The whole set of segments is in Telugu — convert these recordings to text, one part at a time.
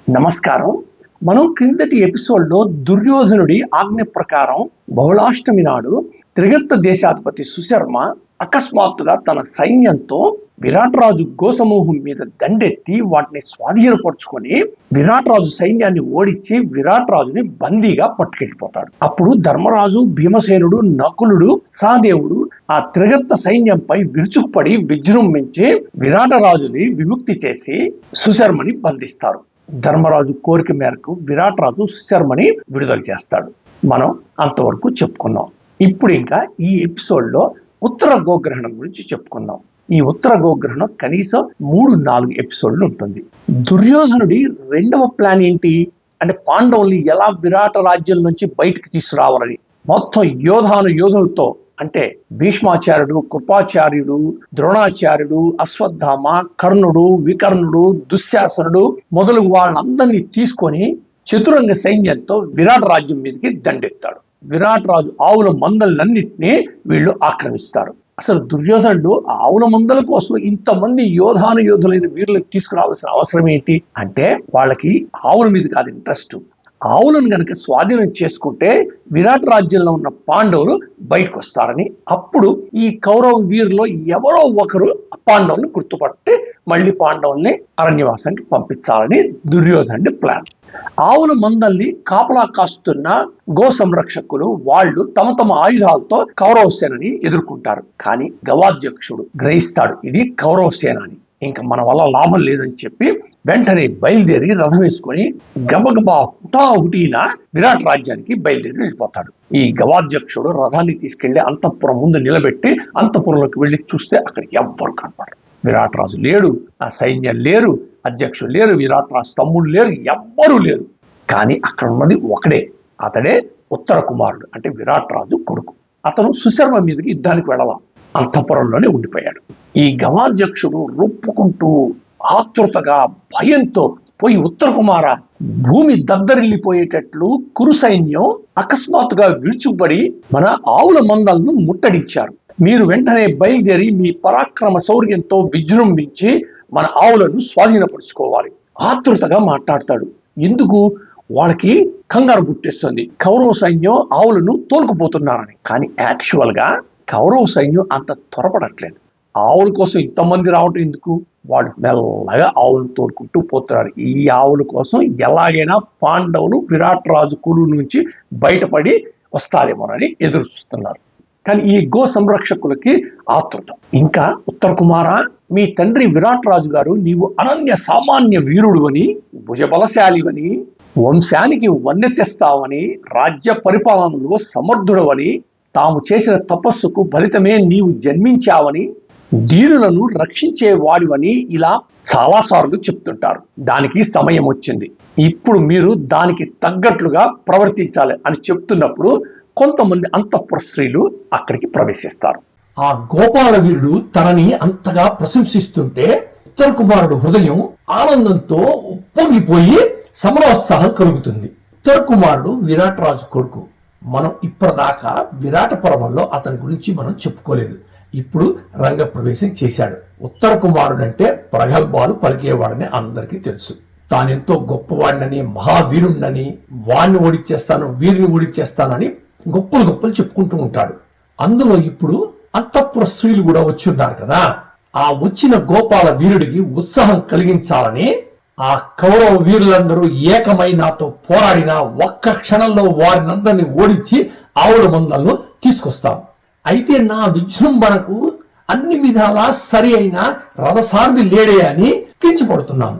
నమస్కారం. మనం క్రిందటి ఎపిసోడ్లో దుర్యోధనుడి ఆజ్ఞ ప్రకారం బహుళాష్టమి నాడు త్రిగర్త దేశాధిపతి సుశర్మ అకస్మాత్తుగా తన సైన్యంతో విరాటరాజు గోసమూహం మీద దండెత్తి వాటిని స్వాధీనపరుచుకొని విరాటరాజు సైన్యాన్ని ఓడించి విరాటరాజుని బందీగా పట్టుకెళ్ళిపోతాడు. అప్పుడు ధర్మరాజు, భీమసేనుడు, నకులుడు, సహదేవుడు ఆ త్రిగర్త సైన్యంపై విరుచుకుపడి విజృంభించి విరాటరాజుని విముక్తి చేసి సుశర్మని బంధిస్తారు. ధర్మరాజు కోరిక మేరకు విరాటరాజు సుశర్మని విడుదల చేస్తాడు. మనం అంతవరకు చెప్పుకున్నాం. ఇప్పుడు ఇంకా ఈ ఎపిసోడ్లో ఉత్తర గోగ్రహణం గురించి చెప్పుకుందాం. ఈ ఉత్తర గోగ్రహణం కనీసం 3-4 ఎపిసోడ్లు ఉంటుంది. దుర్యోధనుడి రెండవ ప్లాన్ ఏంటి అంటే పాండవుల్ని ఎలా విరాట రాజ్యం నుంచి బయటికి తీసుకురావాలని మొత్తం యోధులతో అంటే భీష్మాచార్యుడు, కృపాచార్యుడు, ద్రోణాచార్యుడు, అశ్వత్థామ, కర్ణుడు, వికర్ణుడు, దుశ్శాసనుడు మొదలగు వాళ్ళందరినీ తీసుకొని చతురంగ సైన్యంతో విరాట రాజ్యం మీదకి దండెత్తాడు. విరాట్ రాజు ఆవుల మందలన్నింటినీ వీళ్ళు ఆక్రమిస్తారు. అసలు దుర్యోధనుడు ఆవుల మందల కోసం ఇంతమంది యోధులైన వీరులకు తీసుకురావాల్సిన అవసరం ఏంటి అంటే వాళ్ళకి ఆవుల మీద కాదు ఇంట్రెస్ట్. ఆవులను గనక స్వాధీనం చేసుకుంటే విరాట రాజ్యంలో ఉన్న పాండవులు బయటకు వస్తారని, అప్పుడు ఈ కౌరవ వీరులో ఎవరో ఒకరు పాండవుల్ని గుర్తుపట్టి మళ్ళీ పాండవుల్ని అరణ్యవాసానికి పంపించాలని దుర్యోధనుడి ప్లాన్. ఆవుల మందల్ని కాపలా కాస్తున్న గో సంరక్షకులు వాళ్ళు తమ తమ ఆయుధాలతో కౌరవ సేనని ఎదుర్కొంటారు. కానీ గవాధ్యక్షుడు గ్రహిస్తాడు ఇది కౌరవ సేన అని, ఇంకా మన వల్ల లాభం లేదని చెప్పి వెంటనే బయలుదేరి రథం వేసుకొని గబగబా హుటాహుటీన విరాట్ రాజ్యానికి బయలుదేరి వెళ్ళిపోతాడు. ఈ గవాధ్యక్షుడు రథాన్ని తీసుకెళ్లి అంతఃపురం ముందు నిలబెట్టి అంతఃపురంలోకి వెళ్ళి చూస్తే అక్కడ ఎవ్వరు కనపడరు. విరాట్ రాజు లేడు, ఆ సైన్యం లేరు, అధ్యక్షుడు లేరు, విరాట్ రాజు తమ్ముడు లేరు, ఎవ్వరూ లేరు. కానీ అక్కడ ఉన్నది ఒకడే, అతడే ఉత్తర కుమారుడు అంటే విరాట్ రాజు కొడుకు. అతను సుశర్మ మీదకి యుద్ధానికి వెళ్ళాల అంతఃపురంలోనే ఉండిపోయాడు. ఈ గవాధ్యక్షుడు రొప్పుకుంటూ ఆతృతగా భయంతో పోయి ఉత్తర కుమార, భూమి దద్దరిల్లిపోయేటట్లు కురు సైన్యం అకస్మాత్తుగా విరుచుకుపడి మన ఆవుల మందలను ముట్టడించారు. మీరు వెంటనే బయలుదేరి మీ పరాక్రమ శౌర్యంతో విజృంభించి మన ఆవులను స్వాధీనపరుచుకోవాలి. ఆతృతగా మాట్లాడతాడు. ఎందుకు? వాళ్ళకి కంగారు పుట్టిస్తుంది కౌరవ సైన్యం ఆవులను తోలుకుపోతున్నారని. కానీ యాక్చువల్ గా కౌరవ సైన్యం అంత త్వరపడట్లేదు. ఆవుల కోసం ఇంతమంది రావటం ఎందుకు? వాళ్ళు మెల్లగా ఆవులను తోలుకుంటూ పోతున్నారు. ఈ ఆవుల కోసం ఎలాగైనా పాండవులు విరాట్ రాజు కుడు నుంచి బయటపడి వస్తారేమోనని ఎదురు చూస్తున్నారు. కానీ ఈ గో సంరక్షకులకి ఆతృత. ఇంకా ఉత్తర కుమార, మీ తండ్రి విరాట్ రాజు గారు నీవు అనన్య సామాన్య వీరుడువని, భుజబలశాలివని, వంశానికి వన్నె తెస్తావని, రాజ్య పరిపాలనలో సమర్థుడవని, తాము చేసిన తపస్సుకు ఫలితమే నీవు జన్మించావని, దీనులను రక్షించే వాడివని ఇలా చాలాసార్లు చెప్తుంటారు. దానికి సమయం వచ్చింది. ఇప్పుడు మీరు దానికి తగ్గట్లుగా ప్రవర్తించాలి అని చెప్తున్నప్పుడు కొంతమంది అంతఃపుర స్త్రీలు అక్కడికి ప్రవేశిస్తారు. ఆ గోపాల వీరుడు తనని అంతగా ప్రశంసిస్తుంటే ఉత్తర కుమారుడు హృదయం ఆనందంతో ఉప్పొంగిపోయి సమరోత్సాహం కలుగుతుంది. ఉత్తర కుమారుడు విరాట్ రాజు కొడుకు. మనం ఇప్పటిదాకా విరాట పర్వంలో అతని గురించి మనం చెప్పుకోలేదు. ఇప్పుడు రంగ ప్రవేశం చేశాడు. ఉత్తర కుమారుడు అంటే ప్రగల్భాలు పలికేవాడని అందరికీ తెలుసు. తానెంతో గొప్పవాడినని, మహావీరుణ్ణని, వాడిని ఓడిచ్చేస్తాను, వీరిని ఓడిచ్చేస్తానని గొప్పలు చెప్పుకుంటూ ఉంటాడు. అందులో ఇప్పుడు అంతఃపుర స్త్రీలు కూడా వచ్చి ఉన్నారు కదా. ఆ వచ్చిన గోపాల వీరుడికి ఉత్సాహం కలిగించాలని ఆ కౌరవ వీరులందరూ ఏకమై నాతో పోరాడిన ఒక్క క్షణంలో వారినందరినీ ఓడించి ఆవుల మందలను తీసుకొస్తాం. అయితే నా విజృంభణకు అన్ని విధాలా సరి అయిన రథసారథి లేడే అని కించపడుతున్నాను.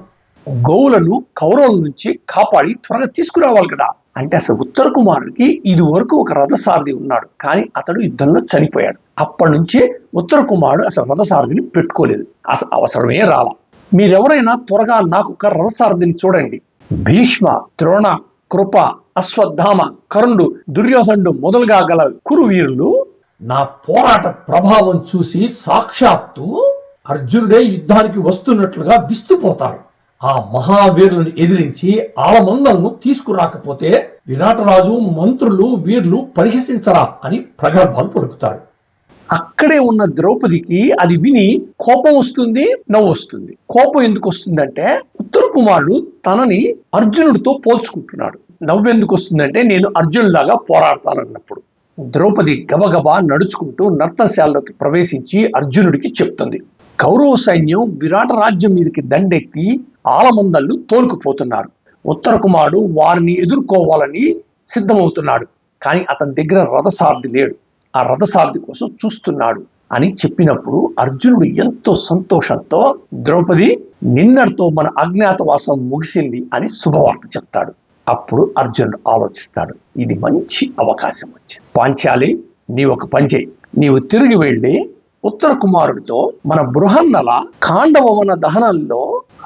గోవులను కౌరవుల నుంచి కాపాడి త్వరగా తీసుకురావాలి కదా అంటే అసలు ఉత్తర కుమారుడికి ఇది వరకు ఒక రథసారథి ఉన్నాడు, కానీ అతడు యుద్ధంలో చనిపోయాడు. అప్పటి నుంచే ఉత్తర కుమారుడు అసలు రథసారథిని పెట్టుకోలేదు. అసలు అవసరమే రాల. మీరెవరైనా త్వరగా నాకు ఒక రథసారథిని చూడండి. భీష్మ, ద్రోణ, కృప, అశ్వత్థామ, కర్ణుడు, దుర్యోధనుడు మొదలుగా గల కురు వీరులు నా పోరాట ప్రభావం చూసి సాక్షాత్తు అర్జునుడే యుద్ధానికి వస్తున్నట్లుగా విస్తుపోతారు. ఆ మహావీరులను ఎదిరించి ఆలమందలను తీసుకురాకపోతే విరాటరాజు, మంత్రులు, వీరులు పరిహసించరా అని ప్రగల్భాలు పలుకుతాడు. అక్కడే ఉన్న ద్రౌపదికి అది విని కోపం వస్తుంది, నవ్వు వస్తుంది. కోపం ఎందుకు వస్తుందంటే ఉత్తర కుమారుడు తనని అర్జునుడితో పోల్చుకుంటున్నాడు. నవ్వెందుకు వస్తుందంటే నేను అర్జునుడిలాగా పోరాడతానన్నప్పుడు. ద్రౌపది గబగబా నడుచుకుంటూ నర్తనశాలలోకి ప్రవేశించి అర్జునుడికి చెప్తుంది, కౌరవ సైన్యం విరాట రాజ్యం మీదకి దండెత్తి ఆలమందళ్ళు తోలుకుపోతున్నారు. ఉత్తర కుమారుడు వారిని ఎదుర్కోవాలని సిద్ధమవుతున్నాడు. కానీ అతని దగ్గర రథసారథి లేడు. ఆ రథసారథి కోసం చూస్తున్నాడు అని చెప్పినప్పుడు అర్జునుడు ఎంతో సంతోషంతో ద్రౌపది నిన్నటితో మన అజ్ఞాతవాసం ముగిసింది అని శుభవార్త చెప్తాడు. అప్పుడు అర్జునుడు ఆలోచిస్తాడు, ఇది మంచి అవకాశం వచ్చింది. పాంచాలి, నీవు ఒక పని చేయి. నీవు తిరిగి వెళ్ళి ఉత్తర కుమారుడితో మన బృహన్నల ఖాండవవన దహనంలో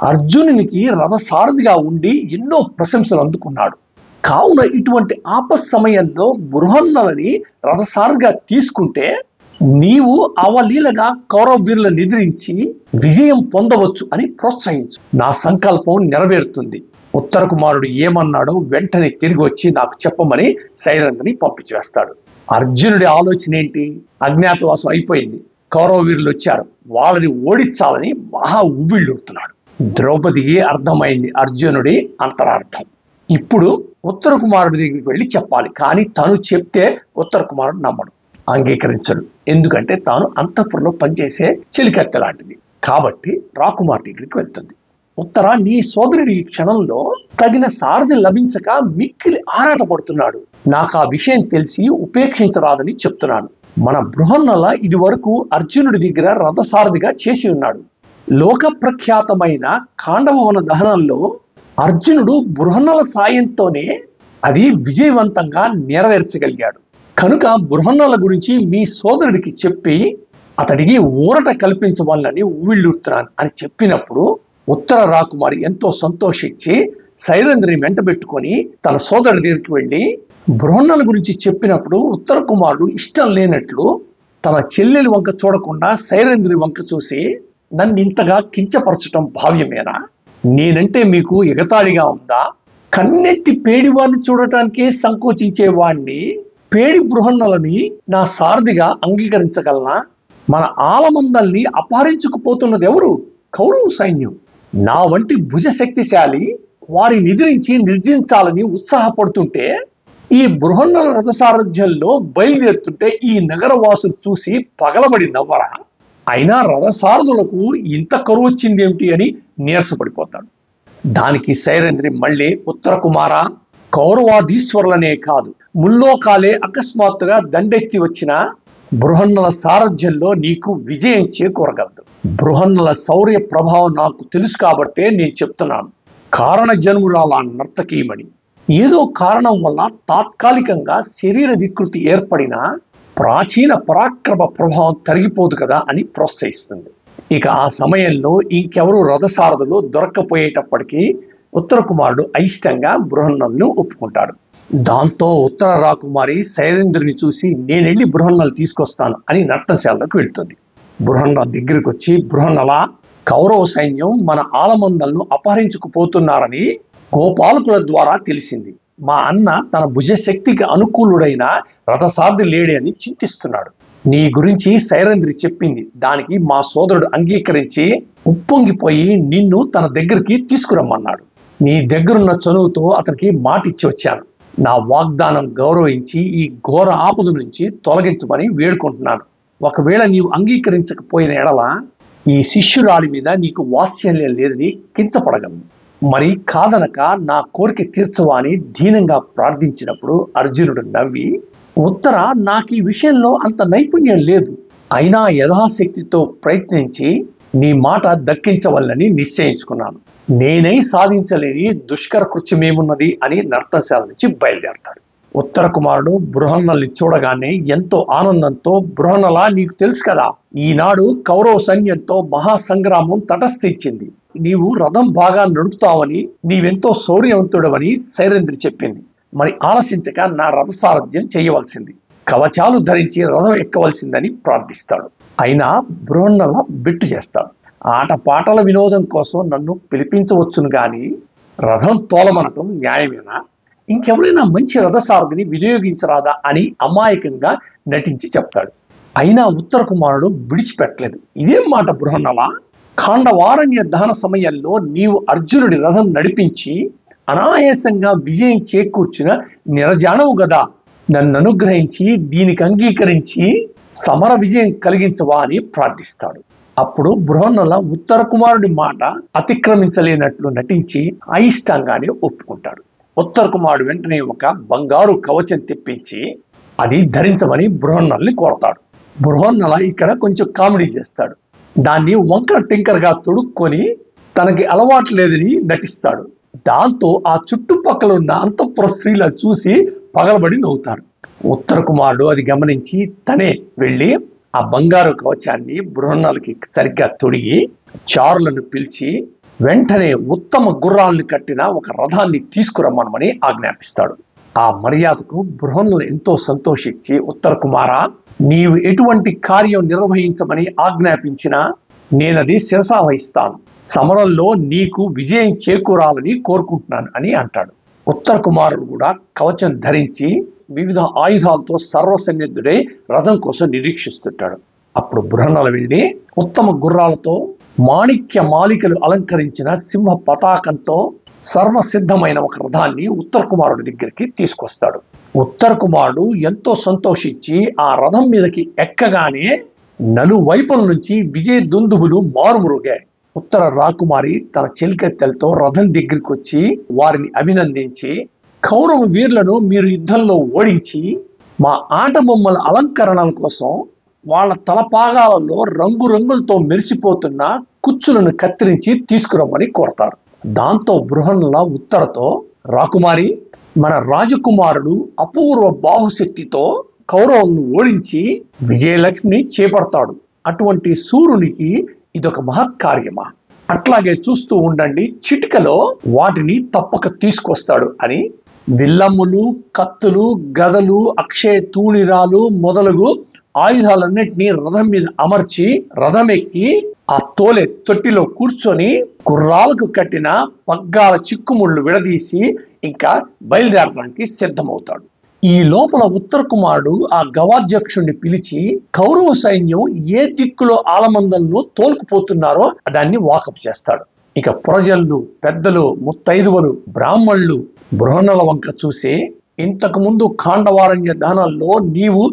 అర్జునునికి రథసారథిగా ఉండి ఎన్నో ప్రశంసలు అందుకున్నాడు. కావున ఇటువంటి ఆపత్ సమయంలో బృహన్నలని రథసారథిగా తీసుకుంటే నీవు అవలీలగా కౌరవ వీరులను ఎదిరించి విజయం పొందవచ్చు అని ప్రోత్సహించు. నా సంకల్పం నెరవేరుతుంది. ఉత్తర కుమారుడు ఏమన్నాడో వెంటనే తిరిగి వచ్చి నాకు చెప్పమని సైరంధ్రిని పంపించేస్తాడు. అర్జునుడి ఆలోచన ఏంటి? అజ్ఞాతవాసం అయిపోయింది, కౌరవ వీరులు వచ్చారు, వాళ్ళని ఓడించాలని మహా ఉవ్విళ్ళూరుతున్నాడు. ద్రౌపదికి అర్థమైంది అర్జునుడి అంతరార్థం. ఇప్పుడు ఉత్తర కుమారుడి దగ్గరికి వెళ్ళి చెప్పాలి. కానీ తను చెప్తే ఉత్తర కుమారుడు నమ్మడు, అంగీకరించడు. ఎందుకంటే తాను అంతఃపురంలో పనిచేసే చెలికత్తె లాంటిది. కాబట్టి రాకుమార్ దగ్గరికి వెళ్తుంది. ఉత్తర, నీ సోదరుడి ఈ క్షణంలో తగిన సారథి లభించక మిక్కిలి ఆరాటపడుతున్నాడు. నాకు ఆ విషయం తెలిసి ఉపేక్షించరాదని చెప్తున్నాను. మన బృహన్నల ఇది వరకు అర్జునుడి దగ్గర రథసారథిగా చేసి ఉన్నాడు. లోక ప్రఖ్యాతమైన ఖాండవవన దహనంలో అర్జునుడు బృహన్నల సాయంతోనే అది విజయవంతంగా నెరవేర్చగలిగాడు. కనుక బృహన్నల గురించి మీ సోదరుడికి చెప్పి అతడికి ఊరట కల్పించవాలని ఉవ్విళ్ళూరుతున్నాను అని చెప్పినప్పుడు ఉత్తర రాకుమారి ఎంతో సంతోషించి సైరంధ్రిని వెంట పెట్టుకొని తన సోదరుడి దగ్గరికి వెళ్ళి బృహన్నల గురించి చెప్పినప్పుడు ఉత్తర కుమారుడు ఇష్టం లేనట్లు తన చెల్లెలి వంక చూడకుండా సైరంధ్రి వంక చూసి, నన్ను ఇంతగా కించపరచటం భావ్యమేనా? నేనంటే మీకు ఎగతాళిగా ఉందా? కన్నెత్తి పేడివాడిని చూడటానికే సంకోచించేవాడిని పేడి బృహన్నలని నా సారథిగా అంగీకరించగలనా? మన ఆలమందల్ని అపహరించుకుపోతున్నది ఎవరు? కౌరవ సైన్యం. నా వంటి భుజశక్తిశాలి వారిని ఎదిరించి నిర్జించాలని ఉత్సాహపడుతుంటే ఈ బృహన్నల రథసారథ్యంలో బయలుదేరుతుంటే ఈ నగరవాసులు చూసి పగలబడి నవ్వరా? అయినా రథసారథులకు ఇంత కరువు వచ్చిందేమిటి అని నీరసపడిపోతాడు. దానికి సైరంధ్రి మళ్ళీ, ఉత్తర కుమార, కౌరవాధీశ్వరులనే కాదు ముల్లోకాలే అకస్మాత్తుగా దండెత్తి వచ్చిన బృహన్నల సారథ్యంలో నీకు విజయం చేకూరగలదు. బృహన్నల శౌర్య ప్రభావం నాకు తెలుసు కాబట్టే నేను చెప్తున్నాను. కారణ జన్మురాల నర్తకీమణి ఏదో కారణం వల్ల తాత్కాలికంగా శరీర వికృతి ఏర్పడిన ప్రాచీన పరాక్రమ ప్రభావం తరిగిపోదు కదా అని ప్రోత్సహిస్తుంది. ఇక ఆ సమయంలో ఇంకెవరు రథసారథులు దొరక్కపోయేటప్పటికీ ఉత్తర కుమారుడు అయిష్టంగా బృహన్నలను ఒప్పుకుంటాడు. దాంతో ఉత్తర రాకుమారి సైరేంద్రుని చూసి నేనెళ్ళి బృహన్నలు తీసుకొస్తాను అని నర్తనశాలలోకి వెళ్తుంది. బృహన్నల దగ్గరికి వచ్చి, బృహన్నల, కౌరవ సైన్యం మన ఆలమందలను అపహరించుకుపోతున్నారని గోపాలకుల ద్వారా తెలిసింది. మా అన్న తన భుజశక్తికి అనుకూలుడైన రథసారథి లేడే అని చింతిస్తున్నాడు. నీ గురించి సైరంధ్రి చెప్పింది. దానికి మా సోదరుడు అంగీకరించి ఉప్పొంగిపోయి నిన్ను తన దగ్గరికి తీసుకురమ్మన్నాడు. నీ దగ్గరున్న చనువుతో అతనికి మాట ఇచ్చి వచ్చాను. నా వాగ్దానం గౌరవించి ఈ ఘోర ఆపద నుంచి తొలగించమని వేడుకుంటున్నాను. ఒకవేళ నీవు అంగీకరించకపోయిన ఎడల ఈ శిష్యురాలి మీద నీకు వాత్సల్యం లేదని కించపడగలను. మరి కాదనక నా కోరిక తీర్చవా అని దీనంగా ప్రార్థించినప్పుడు అర్జునుడు నవ్వి, ఉత్తర, నాకు ఈ విషయంలో అంత నైపుణ్యం లేదు. అయినా యథాశక్తితో ప్రయత్నించి నీ మాట దక్కించవల్లని నిశ్చయించుకున్నాను. నేనై సాధించలేని దుష్కర కృత్యమేమున్నది అని నర్తనశాల నుంచి బయలుదేరతాడు. ఉత్తర కుమారుడు బృహన్నల్ని చూడగానే ఎంతో ఆనందంతో, బృహన్నల, నీకు తెలుసు కదా, ఈనాడు కౌరవ సైన్యంతో మహాసంగ్రామం తటస్థించింది. నీవు రథం బాగా నడుపుతావని, నీవెంతో శౌర్యవంతుడవని సైరంధ్రి చెప్పింది. మరి ఆలసించక నా రథసారథ్యం చేయవలసింది, కవచాలు ధరించి రథం ఎక్కవలసిందని ప్రార్థిస్తాడు. అయినా బృహన్నల బిట్టు చేస్తాడు. ఆటపాటల వినోదం కోసం నన్ను పిలిపించవచ్చును గాని రథం తోలమనటం న్యాయమేనా? ఇంకెవరైనా మంచి రథసారథిని వినియోగించరాదా అని అమాయకంగా నటించి చెప్తాడు. అయినా ఉత్తర కుమారుడు విడిచిపెట్టలేదు. ఇదేం మాట బృహన్నల, ఖాండవారణ్య దహన సమయంలో నీవు అర్జునుడి రథం నడిపించి అనాయాసంగా విజయం చేకూర్చిన నిరజానవు గదా, నన్ను అనుగ్రహించి దీనికి అంగీకరించి సమర విజయం కలిగించవా అని ప్రార్థిస్తాడు. అప్పుడు బృహన్నల ఉత్తర కుమారుడి మాట అతిక్రమించలేనట్లు నటించి అయిష్టంగానే ఒప్పుకుంటాడు. ఉత్తర కుమారుడు వెంటనే ఒక బంగారు కవచం తెప్పించి అది ధరించమని బృహన్నల్ని కోరతాడు. బృహన్నల ఇక్కడ కొంచెం కామెడీ చేస్తాడు. దాన్ని వంకర టింకర్గా తొడుక్కొని తనకి అలవాటు లేదని నటిస్తాడు. దాంతో ఆ చుట్టుపక్కల ఉన్న అంతఃపుర స్త్రీల చూసి పగలబడి నవ్వుతారు. ఉత్తర కుమారుడు అది గమనించి తనే వెళ్ళి ఆ బంగారు కవచాన్ని బృహన్నలకి సరిగ్గా తొడిగి చారులను పిలిచి వెంటనే ఉత్తమ గుర్రాలను కట్టిన ఒక రథాన్ని తీసుకురమ్మనమని ఆజ్ఞాపిస్తాడు. ఆ మర్యాదకు బృహన్నలు ఎంతో సంతోషించి, ఉత్తర కుమార, నీవు ఎటువంటి కార్యం నిర్వహించమని ఆజ్ఞాపించినా నేనది శిరసావహిస్తాను. సమరంలో నీకు విజయం చేకూరాలని కోరుకుంటున్నాను అని అంటాడు. ఉత్తర కుమారుడు కూడా కవచం ధరించి వివిధ ఆయుధాలతో సర్వసన్నిధుడై రథం కోసం నిరీక్షిస్తుంటాడు. అప్పుడు బృహన్నలు వెళ్ళి ఉత్తమ గుర్రాలతో మాణిక్య మాలికలు అలంకరించిన సింహ పతాకంతో సర్వసిద్ధమైన ఒక రథాన్ని ఉత్తర కుమారుడి దగ్గరికి తీసుకొస్తాడు. ఉత్తర కుమారుడు ఎంతో సంతోషించి ఆ రథం మీదకి ఎక్కగానే నలువైపుల నుంచి విజయ దుందుబులు మారుమురుగాయి. ఉత్తర రాకుమారి తన చెలికత్తెలతో రథం దగ్గరికి వచ్చి వారిని అభినందించి, కౌరవ వీరులను మీరు యుద్ధంలో ఓడించి మా ఆట బొమ్మల అలంకరణల కోసం వాళ్ళ తలపాగాలలో రంగురంగులతో మెరిసిపోతున్న కుచ్చులను కత్తిరించి తీసుకురమ్మని కోరతారు. దాంతో బృహన్నల ఉత్తరతో, రాకుమారి, మన రాజకుమారుడు అపూర్వ బాహుశక్తితో కౌరవులను ఓడించి విజయలక్ష్మిని చేపడతాడు. అటువంటి సూర్యునికి ఇదొక మహత్కార్యమా? అట్లాగే చూస్తూ ఉండండి, చిటికలో వాటిని తప్పక తీసుకొస్తాడు అని విల్లమ్ములు, కత్తులు, గదలు, అక్షయ తూణిరాలు మొదలగు ఆయుధాలన్నింటినీ రథం మీద అమర్చి రథం ఎక్కి ఆ తోలే తొట్టిలో కూర్చొని గుర్రాలకు కట్టిన పగ్గాల చిక్కుముళ్ళు విడదీసి ఇంకా బయలుదేరడానికి సిద్ధమవుతాడు. ఈ లోపల ఉత్తర కుమారుడు ఆ గవాధ్యక్షుడిని పిలిచి కౌరవ సైన్యం ఏ దిక్కులో ఆలమందలను తోలుకుపోతున్నారో దాన్ని వాకప్ చేస్తాడు. ఇక ప్రజలు, పెద్దలు, ముత్తైదువలు, బ్రాహ్మణులు బృహన్నల వంక చూసి, ఇంతకు ముందు ఖాండవారణ్య దహనంలో నీవు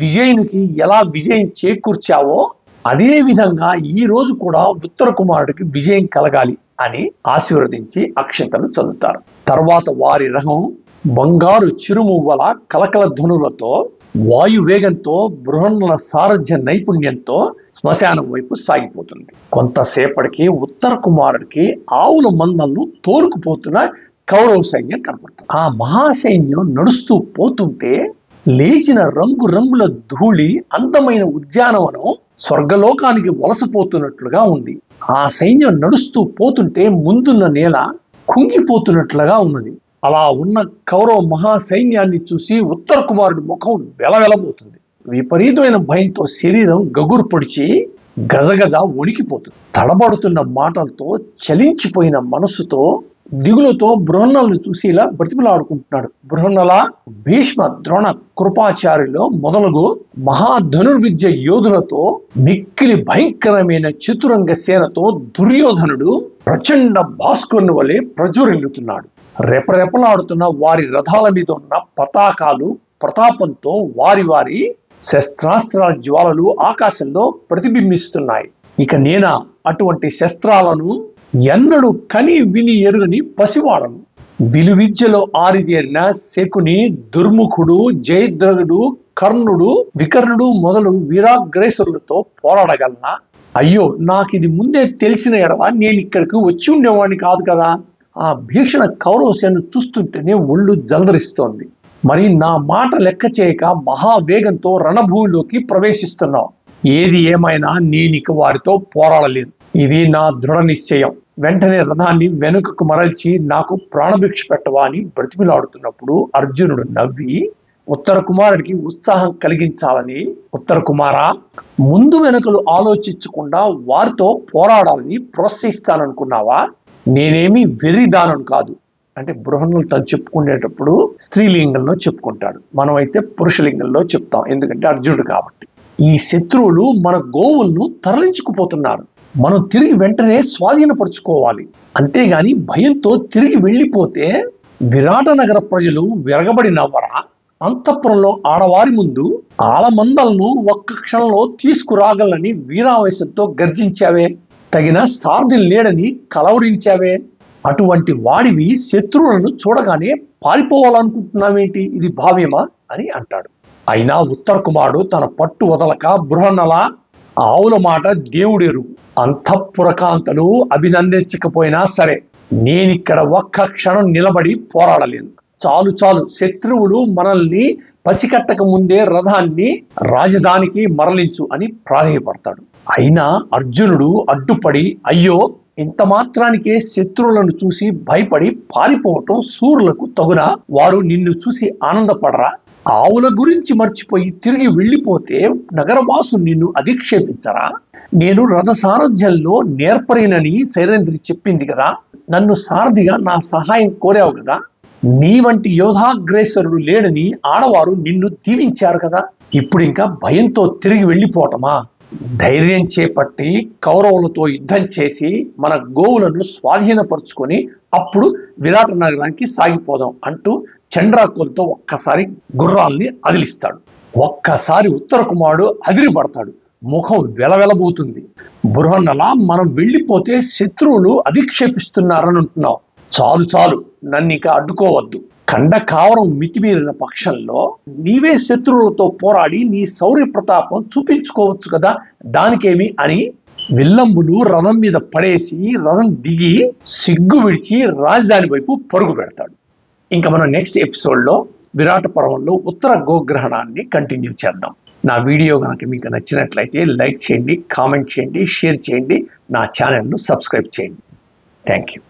విజయునికి ఎలా విజయం చేకూర్చావో అదే విధంగా ఈ రోజు కూడా ఉత్తర కుమారుడికి విజయం కలగాలి అని ఆశీర్వదించి అక్షంతలు చల్లుతారు. తర్వాత వారి రథం బంగారు చిరుమువ్వల కలకల ధ్వనులతో వాయు వేగంతో బృహన్నల సారథ్య నైపుణ్యంతో శ్మశానం వైపు సాగిపోతుంది. కొంతసేపటికి ఉత్తర కుమారుడికి ఆవుల మందలను తోలుకుపోతున్న కౌరవ సైన్యం కనపడుతుంది. ఆ మహాసైన్యం నడుస్తూ పోతుంటే లేచిన రంగురంగుల ధూళి అందమైన ఉద్యానవనం స్వర్గలోకానికి వలసపోతున్నట్లుగా ఉంది. ఆ సైన్యం నడుస్తూ పోతుంటే ముందున్న నేల కుంగిపోతున్నట్లుగా ఉన్నది. అలా ఉన్న కౌరవ మహాసైన్యాన్ని చూసి ఉత్తర కుమారుడి ముఖం వెలవెలబోతుంది. విపరీతమైన భయంతో శరీరం గగురు పొడిచి గజగజ వణికిపోతుంది. తడబడుతున్న మాటలతో చలించిపోయిన మనస్సుతో దిగులతో బృహన్నలను చూసి ఇలా బ్రతిమలాడుకుంటున్నాడు. బృహన్నల, భీష్మ, ద్రోణ, కృపాచార్యులు మొదలగు మహాధనుర్విద్య యోధులతో మిక్కిలి భయంకరమైన చతురంగ సేనతో దుర్యోధనుడు ప్రచండ భాస్కరుని వలె ప్రజ్వరిల్లుతున్నాడు. రెపరెపలాడుతున్న వారి రథాల మీద ఉన్న పతాకాలు ప్రతాపంతో వారి వారి శస్త్రాస్త్రాల జ్వాలలు ఆకాశంలో ప్రతిబింబిస్తున్నాయి. ఇక నేనా అటువంటి శస్త్రాలను ఎన్నడూ కని విని ఎరుగని పసివాడను. విలువిద్యలో ఆరిదేరిన శకుని, దుర్ముఖుడు, జయద్రథుడు, కర్ణుడు, వికర్ణుడు మొదలు వీరాగ్రేసులతో పోరాడగలనా? అయ్యో, నాకు ఇది ముందే తెలిసిన ఎడల నేను ఇక్కడికి వచ్చి ఉండేవాడిని కాదు కదా. ఆ భీషణ కౌరవ సేన చూస్తుంటేనే ఒళ్ళు జలదరిస్తోంది. మరి నా మాట లెక్క చేయక మహావేగంతో రణభూమిలోకి ప్రవేశిస్తున్నావు. ఏది ఏమైనా నేనిక వారితో పోరాడలేను. ఇది నా దృఢ నిశ్చయం. వెంటనే రథాన్ని వెనుకకు మరల్చి నాకు ప్రాణభిక్ష పెట్టవా అని బ్రతిమిలాడుతున్నప్పుడు అర్జునుడు నవ్వి ఉత్తర కుమారుడికి ఉత్సాహం కలిగించాలని, ఉత్తర కుమార, ముందు వెనుకలు ఆలోచించకుండా వారితో పోరాడాలని ప్రోత్సహిస్తాననుకున్నావా? నేనేమి వెర్రిదానను కాదు. అంటే బృహన్నలు తను చెప్పుకునేటప్పుడు స్త్రీలింగంలో చెప్పుకుంటాడు, మనమైతే పురుషలింగంలో చెప్తాం, ఎందుకంటే అర్జునుడు కాబట్టి. ఈ శత్రువులు మన గోవులను తరలించుకుపోతున్నారు. మనం తిరిగి వెంటనే స్వాధీనపరుచుకోవాలి. అంతేగాని భయంతో తిరిగి వెళ్ళిపోతే విరాట నగర ప్రజలు విరగబడి నవ్వరా? అంతఃపురంలో ఆడవారి ముందు ఆలమందలను ఒక్క క్షణంలో తీసుకురాగలని వీరావేశంతో గర్జించావే. తగిన సారథి లేడని కలవరించావే. అటువంటి వాడివి శత్రువులను చూడగానే పారిపోవాలనుకుంటున్నావేంటి? ఇది భావ్యమా అని అంటాడు. అయినా ఉత్తర కుమారుడు తన పట్టు వదలక బృహన్నల ఆవుల మాట దేవుడెరు. అంతఃపురకాంతలు అభినందించకపోయినా సరే నేనిక్కడ ఒక్క క్షణం నిలబడి పోరాడలేను. చాలు చాలు, శత్రువులు మనల్ని పసికట్టక ముందే రథాన్ని రాజధానికి మరలించు అని ప్రాధేయపడతాడు. అయినా అర్జునుడు అడ్డుపడి, అయ్యో, ఇంత మాత్రానికే శత్రువులను చూసి భయపడి పారిపోవటం సూర్యులకు తగునా? వారు నిన్ను చూసి ఆనందపడరా? ఆవుల గురించి మర్చిపోయి తిరిగి వెళ్ళిపోతే నగరవాసు నిన్ను అధిక్షేపించరా? నేను రథ సారథ్యంలో నేర్పరినని శైలేంద్రి చెప్పింది కదా. నన్ను సారథిగా నా సహాయం కోరావు కదా. నీ వంటి యోధాగ్రేసరుడు లేడని ఆడవారు నిన్ను దీవించారు కదా. ఇప్పుడు ఇంకా భయంతో తిరిగి వెళ్ళిపోవటమా? ధైర్యం చేపట్టి కౌరవులతో యుద్ధం చేసి మన గోవులను స్వాధీనపరుచుకొని అప్పుడు విరాట నగరానికి సాగిపోదాం అంటూ చండ్రాకోలతో ఒక్కసారి గుర్రాల్ని అదిలిస్తాడు. ఒక్కసారి ఉత్తర కుమారుడు అదిరిపడతాడు. ముఖం వెలవెలబోతుంది. బృహన్నల, మనం వెళ్ళిపోతే శత్రువులు అధిక్షేపిస్తున్నారని అంటున్నావు. చాలు చాలు, నన్నిక అడ్డుకోవద్దు. కండ కావరం మితిమీరిన పక్షంలో నీవే శత్రువులతో పోరాడి నీ శౌర్య ప్రతాపం చూపించుకోవచ్చు కదా, దానికేమి అని విల్లంబులు రథం మీద పడేసి రథం దిగి సిగ్గు విడిచి రాజధాని వైపు పరుగు పెడతాడు. ఇంకా మనం నెక్స్ట్ ఎపిసోడ్లో విరాట పర్వంలో ఉత్తర గోగ్రహణాన్ని కంటిన్యూ చేద్దాం. నా వీడియో కనుక మీకు నచ్చినట్లయితే లైక్ చేయండి, కామెంట్ చేయండి, షేర్ చేయండి, నా ఛానల్ను సబ్స్క్రైబ్ చేయండి. Thank you.